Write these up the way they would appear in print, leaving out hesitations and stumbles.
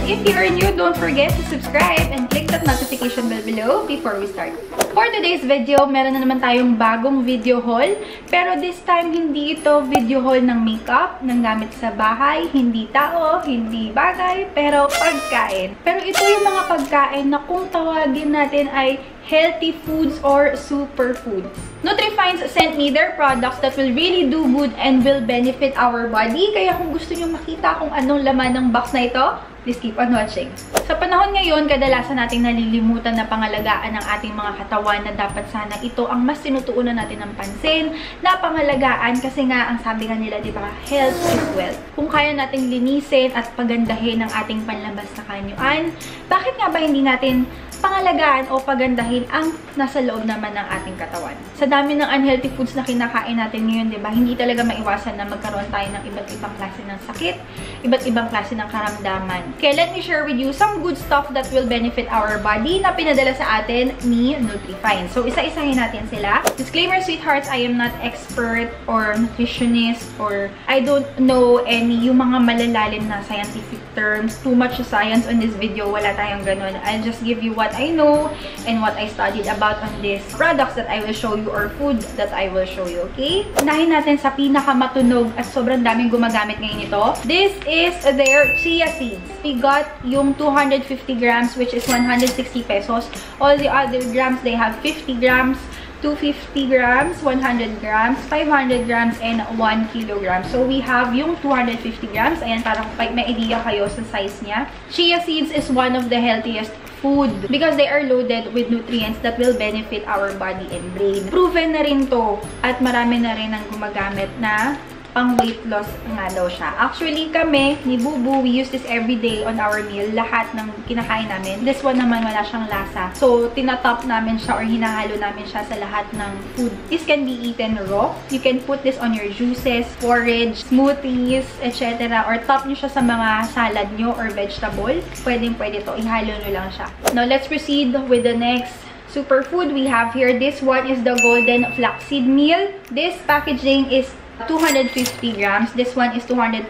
if you are new, don't forget to subscribe and click that notification bell below before we start. For today's video, meron na naman tayong bagong video haul. Pero this time, hindi ito video haul ng makeup, ng gamit sa bahay, hindi tao, hindi bagay, pero pagkain. Pero ito yung mga pagkain na kung tawagin natin ay healthy foods or superfoods. Nutrifines sent me their products that will really do good and will benefit our body. Kaya kung gusto nyo makita kung anong laman ng box na ito, please keep on watching. Sa panahon ngayon, kadalasan nating nalilimutan na pangalagaan ng ating mga katawan na dapat sana ito ang mas tinutuunan natin ng pansin na pangalagaan kasi nga, ang sabi nga nila, di ba, health is wealth. Kung kaya nating linisin at pagandahin ang ating panlabas na kanyuan, bakit nga ba hindi natin pangalagaan o pagandahin ang nasa loob naman ng ating katawan? Sa dami ng unhealthy foods na kinakain natin ngayon, di ba, hindi talaga maiwasan na magkaroon tayo ng iba't ibang klase ng sakit, iba't ibang klase ng karamdaman. Okay, let me share with you some good stuff that will benefit our body na pinadala sa atin ni Nutrifine. So, isa-isahin natin sila. Disclaimer, sweethearts, I am not expert or nutritionist or I don't know any yung mga malalalim na scientific terms. Too much science on this video. Wala tayong ganun. I'll just give you what I know and what I studied about on these products that I will show you or food that I will show you, okay? Unahin natin sa pinakamatunog at sobrang daming gumagamit ngayon ito. This is their chia seeds. We got yung 250 grams which is 160 pesos. All the other grams, they have 50 grams, 250 grams, 100 grams, 500 grams, and 1 kilogram. So, we have yung 250 grams. Ayan, parang may idea kayo sa size niya. Chia seeds is one of the healthiest food because they are loaded with nutrients that will benefit our body and brain. Proven na rin to at marami na rin ang gumagamit na pang weight loss nga daw siya. Actually, kami, ni Bubu, we use this every day on our meal. Lahat ng kinakain namin. This one naman, wala siyang lasa. So, tinatop namin siya or hinahalo namin siya sa lahat ng food. This can be eaten raw. You can put this on your juices, porridge, smoothies, etc. Or top nyo siya sa mga salad nyo or vegetable. Pwede to. Ihalo nyo lang siya. Now, let's proceed with the next superfood we have here. This one is the golden flaxseed meal. This packaging is 250 grams. This one is 235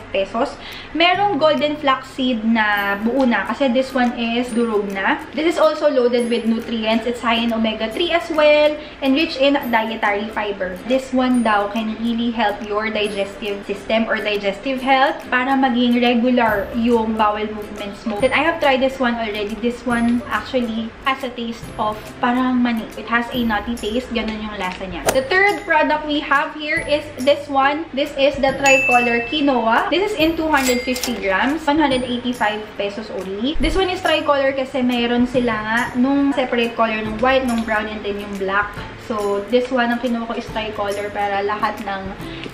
pesos. Merong golden flaxseed na buo na kasi this one is durog na. This is also loaded with nutrients. It's high in omega-3 as well and rich in dietary fiber. This one daw can really help your digestive system or digestive health para maging regular yung bowel movements mo. Then I have tried this one already. This one actually has a taste of parang mani. It has a nutty taste. Ganun yung lasa niya. The third product we have here is this one. This is the tricolor quinoa. This is in 250 grams, 185 pesos only. This one is tricolor kasi mayroon sila nga nung separate color, nung white, nung brown, and then yung black. So, this one ang kinuha ko is tricolor para lahat ng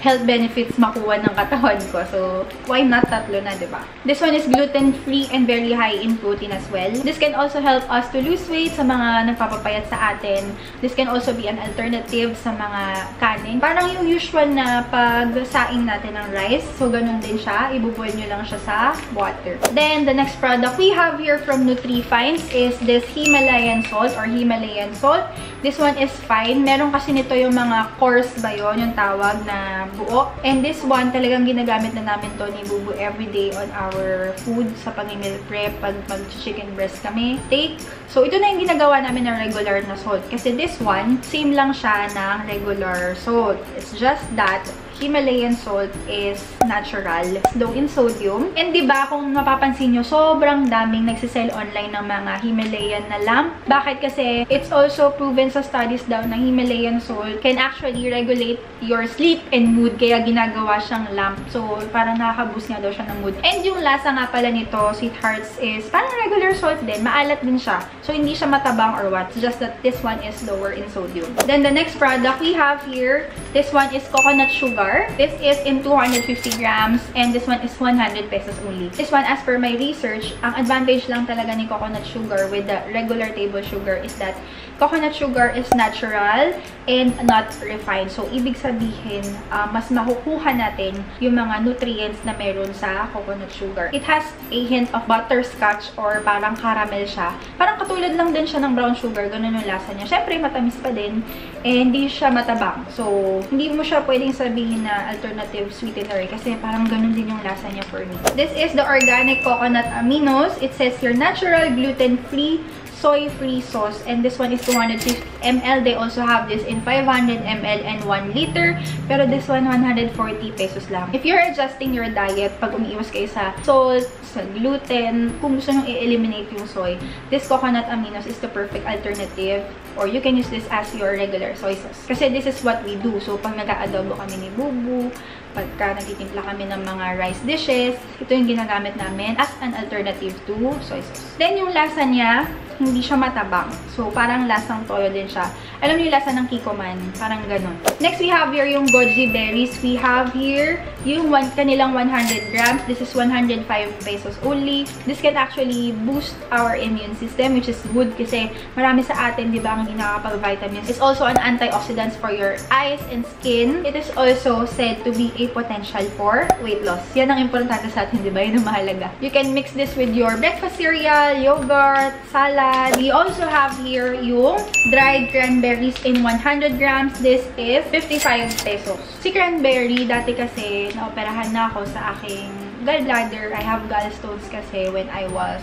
health benefits makuha ng katawan ko. So, why not tatlo na, diba? This one is gluten-free and very high in protein as well. This can also help us to lose weight sa mga nagpapapayat sa atin. This can also be an alternative sa mga kanin. Parang yung usual na pagsaing natin ng rice. So, ganun din siya. Ibuboil nyo lang siya sa water. Then, the next product we have here from Nutrifines is this Himalayan salt or Himalayan salt. This one is fine. Meron kasi nito yung mga coarse ba yun, yung tawag na buo. And this one, talagang ginagamit na namin to ni Bubu everyday on our food sa pag-meal prep, pag chicken breast kami, steak. So, ito na yung ginagawa namin ng regular na salt. Kasi this one, same lang siya ng regular salt. It's just that Himalayan salt is natural, low in sodium. And diba, kung mapapansin nyo, sobrang daming nagsisell online ng mga Himalayan na lamp. Bakit? Kasi it's also proven sa studies daw na Himalayan salt can actually regulate your sleep and mood. Kaya ginagawa siyang lamp. So, parang nakaka-boost nga daw siya ng mood. And yung lasa nga pala nito, sweethearts, is parang regular salt din. Maalat din siya. So, hindi siya matabang or what. It's just that this one is lower in sodium. Then, the next product we have here, this one is coconut sugar. This is in 250 grams and this one is 100 pesos only. This one, as per my research, ang advantage lang talaga ni coconut sugar with the regular table sugar is that coconut sugar is natural and not refined. So, ibig sabihin, mas makukuha natin yung mga nutrients na meron sa coconut sugar. It has a hint of butterscotch or parang caramel siya. Parang katulad lang din siya ng brown sugar, ganun yung lasa niya. Syempre, matamis pa din, and hindi siya matabang. So, hindi mo siya pwedeng sabihin na alternative sweetener kasi parang ganun din yung lasa niya for me. This is the organic coconut aminos. It says here, natural, gluten-free, soy-free sauce, and this one is 250 ml. They also have this in 500 ml and 1 liter, pero this one 140 pesos lang. If you're adjusting your diet, pag umiiwas kayo sa salt, sa gluten, kung gusto nyo i-eliminate yung soy, this coconut aminos is the perfect alternative, or you can use this as your regular soy sauce. Kasi this is what we do. So, pag nag-aadobo kami ni Bubu, pagka nagtitimpla kami ng mga rice dishes, ito yung ginagamit namin as an alternative to soy sauce. Then, yung lasa niya, hindi siya matabang. So, parang lasang toyo din siya. Alam niyo yung lasa ng Kikoman? Parang ganun. Next, we have here yung goji berries. We have here yung kanilang 100 grams. This is 105 pesos only. This can actually boost our immune system, which is good kasi marami sa atin, di ba, ang hindi nakakapag-vitamins. It's also an antioxidant for your eyes and skin. It is also said to be a potential for weight loss. Yan ang importante sa atin, di ba? Yun ang mahalaga. You can mix this with your breakfast cereal, yogurt, salad. We also have here yung dried cranberries in 100 grams. This is 55 pesos. Si cranberry, dati kasi naoperahan na ako sa aking gallbladder. I have gallstones kasi when I was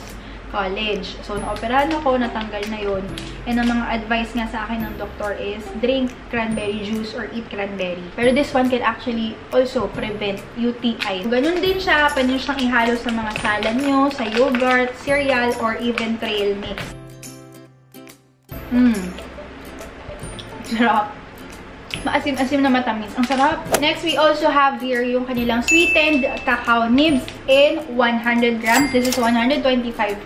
college. So, naoperahan ako, natanggal na yun. And ang mga advice nga sa akin ng doktor is drink cranberry juice or eat cranberry. Pero this one can actually also prevent UTI. Ganun din siya. Pwede nyo siyang ihalo sa mga salad nyo, sa yogurt, cereal, or even trail mix. Sarap. Maasim-asim na matamis. Ang sarap. Next, we also have here yung kanilang sweetened cacao nibs in 100 grams. This is 125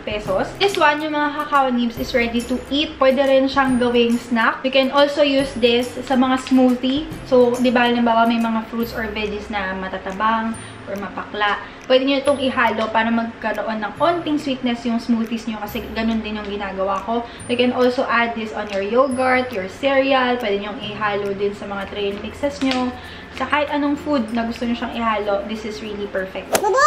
pesos. This one, yung mga cacao nibs is ready to eat. Pwede rin siyang gawing snack. You can also use this sa mga smoothie. So, di ba, halimbawa may mga fruits or veggies na matatabang or mapakla. Pwede nyo itong ihalo para magkaroon ng konting sweetness yung smoothies nyo kasi ganun din yung ginagawa ko. You can also add this on your yogurt, your cereal. Pwede nyo ihalo din sa mga trail mixes nyo. Sa kahit anong food na gusto nyo siyang ihalo, this is really perfect. Bubu!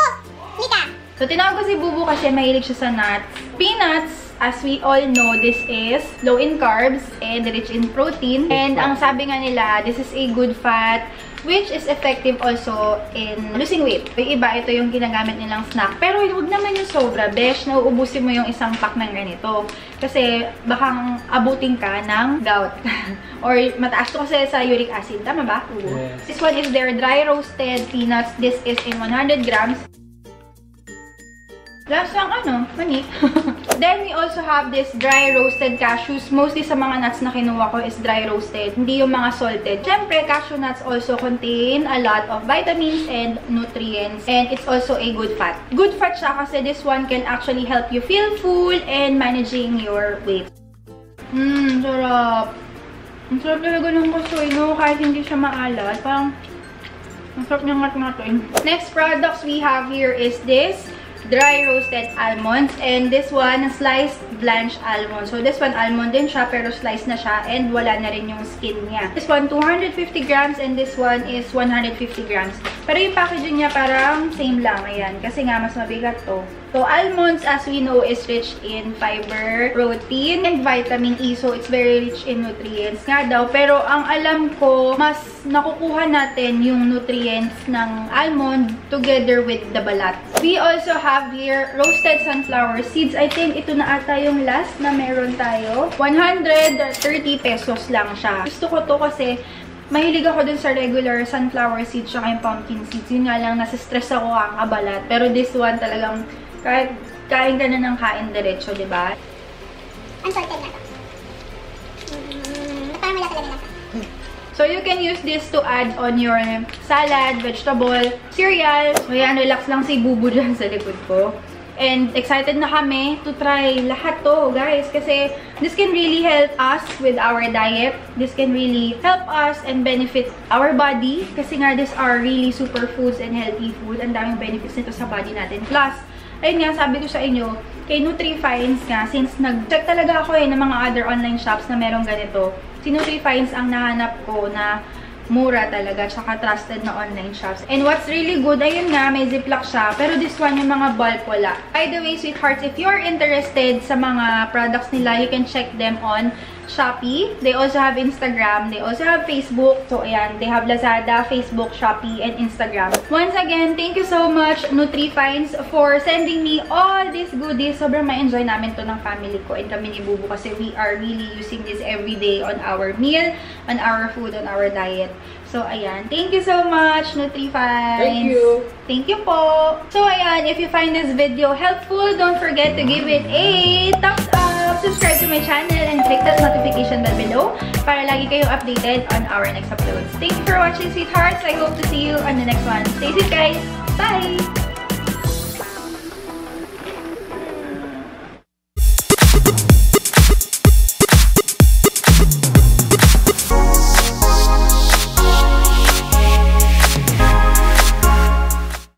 Mika! So, tinawag ko si Bubu kasi mahilig siya sa nuts. Peanuts, as we all know, this is low in carbs and rich in protein. And ang sabi nga nila, this is a good fat, which is effective also in losing weight. Yung iba, ito yung ginagamit nilang snack. Pero huwag naman yung sobra, besh. Nauubusin mo yung isang pack ng ganito. Kasi bakang abutin ka ng gout. Or mataas to kasi sa uric acid. Tama ba? Yes. This one is their dry roasted peanuts. This is in 100 grams. Lasang mani. Then, we also have this dry roasted cashews. Mostly sa mga nuts na kinuha ko is dry roasted. Hindi yung mga salted. Siyempre, cashew nuts also contain a lot of vitamins and nutrients. And it's also a good fat. Good fat siya kasi this one can actually help you feel full and managing your weight. Sarap. Ang sarap talaga ng kasoy, no? Kahit hindi siya maalat. Parang, ang sarap niyang ngat-ngatin. Next products we have here is this dry roasted almonds, and this one sliced blanched almond. So this one almond din siya pero sliced na siya and wala na rin yung skin niya. This one 250 grams and this one is 150 grams. Pero yung packaging niya parang same lang, ayan, kasi nga mas mabigat to. So almonds, as we know, is rich in fiber, protein, and vitamin E. So it's very rich in nutrients nga daw. Pero ang alam ko, mas nakukuha natin yung nutrients ng almond together with the balat. We also have here roasted sunflower seeds. I think ito na ata yung last na meron tayo. 130 pesos lang siya. Gusto ko to kasi mahilig ako dun sa regular sunflower seeds tsaka yung pumpkin seeds. Yun nga lang, nasa-stress ako kakabalat. Pero this one talagang kahit kain ka na ng kain diretso, diba? Unsalted na to. Parang wala talaga lasa. So, you can use this to add on your salad, vegetable, cereal. So, yan, relax lang si Bubu dyan sa likod ko. And excited na kami to try lahat to, guys. Kasi this can really help us with our diet. This can really help us and benefit our body. Kasi nga, these are really superfoods and healthy food. Ang daming benefits nito sa body natin. Plus, ayun nga, sabi ko sa inyo, kay Nutrifines nga, since nag-check talaga ako ng mga other online shops na merong ganito, si Nutrifines ang nahanap ko na mura talaga, tsaka trusted na online shops. And what's really good, ayun nga, may ziplock siya, pero this one yung mga bulb wala. By the way, sweethearts, if you're interested sa mga products nila, you can check them on Shopee. They also have Instagram. They also have Facebook. So, ayan. They have Lazada, Facebook, Shopee, and Instagram. Once again, thank you so much, Nutrifines, for sending me all these goodies. Sobrang ma-enjoy namin to ng family ko and kami ni Bubu kasi we are really using this every day on our meal, on our food, on our diet. So, ayan. Thank you so much, Nutrifines. Thank you. Thank you po. So, ayan. If you find this video helpful, don't forget to give it a thumbs up. Subscribe to my channel and click that notification bell below para lagi kayong updated on our next uploads. Thank you for watching, sweethearts. I hope to see you on the next one. Stay safe, guys. Bye!